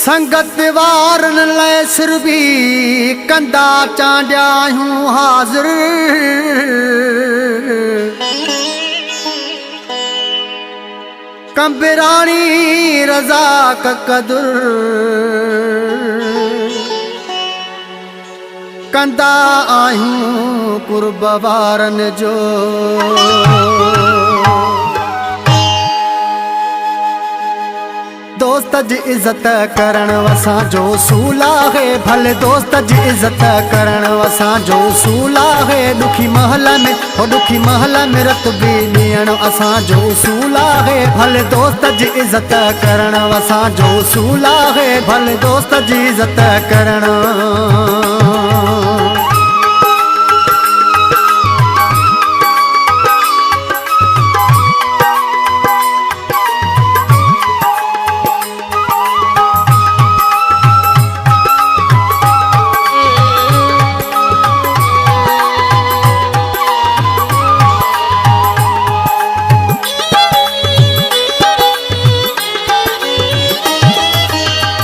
संगत वारन लाइ सिर भी कंदा चांडिया आहियूं हाज़िर। कंबराणी रज़ा कदुर कंदा आहियूं कुर्ब वारन जो। दोस्त जी इज़त करण असांजो उसूल आहे, भले दोस्त जी इज़त करण असांजो उसूल आहे। दुखी महल में हो दुखी महल में रत बि ॾियण असांजो उसूल आहे, भले दोस्त जी इज़त करण असांजो उसूल आहे, भले दोस्त जी इज़त करण।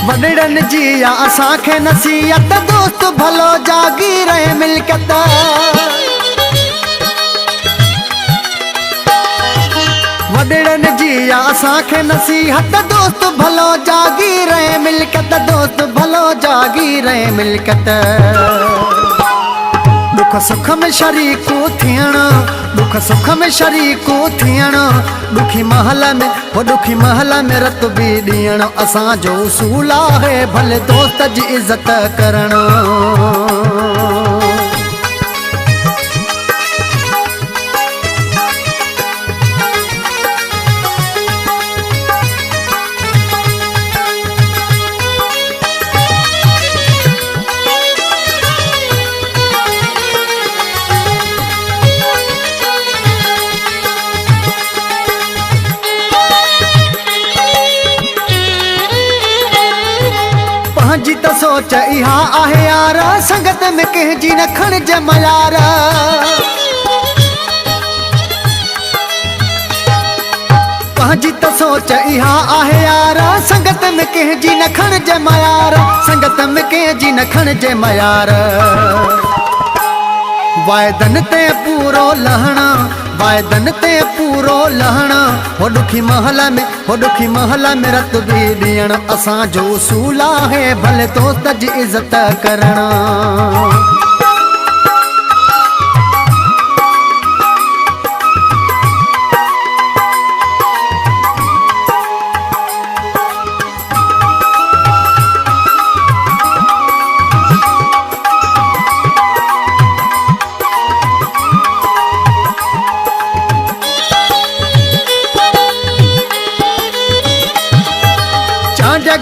वॾड़नि जी या असांखे नसीहत दोस्त भलो जागी रहे मिल्कियत। वॾड़नि जी या असांखे नसीहत दोस्त भलो जागी रहे मिल्कियत, दोस्त भलो जागी रहे मिल्कियत। दुख सुख में शरीकू थियण, दुख सुख में शरीकू थियण, दुखी महल में हो दुखी महल में रत बि ॾियण असांजो उसूल आहे, भले दोस्त जी इज़त करण। पंहिंजी त सोच इहा आहे यार, संगत में कंहिंजी न खणिजे मयार। पंहिंजी त सोच इहा आहे यार, संगत में कंहिंजी न खणिजे मयार, संगत में कंहिंजी न खणिजे मयार। वाइदनि ते पूरो लहणा, वाइदनि ते पूरो लहणा, हो दुखी महल में हो दुखी महल में रत बि ॾियण असांजो उसूल आहे, भले दोस्त जी इज़त करण।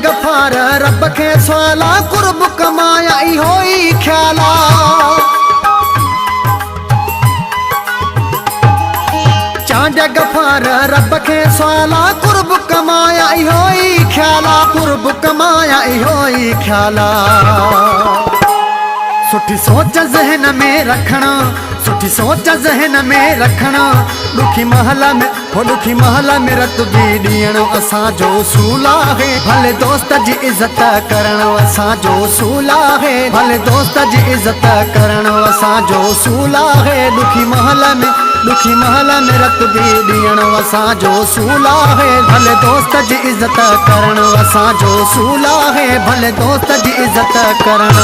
गफ़ार रब खे सवाला कुर्ब कमाया इहो ई ख्याला। चांड गफ़ार रब खे सवाला कुर्ब कमाया इहो ई ख्याला, कुर्ब कमाया इहो ई ख्याला। सुठी सोच ज़हन में रखणा, सुठी सोच ज़हन में रखणा, दुखी महल में हो दुखी महल में रत बि ॾियण असांजो उसूल आहे, भले दोस्त जी इज़त करण असांजो उसूल आहे, भले दोस्त जी इज़त करण असांजो उसूल आहे। दुखी महल में रत बि ॾियण असांजो उसूल आहे, भले दोस्त जी इज़त करण असांजो उसूल आहे, भले दोस्त जी इज़त करण।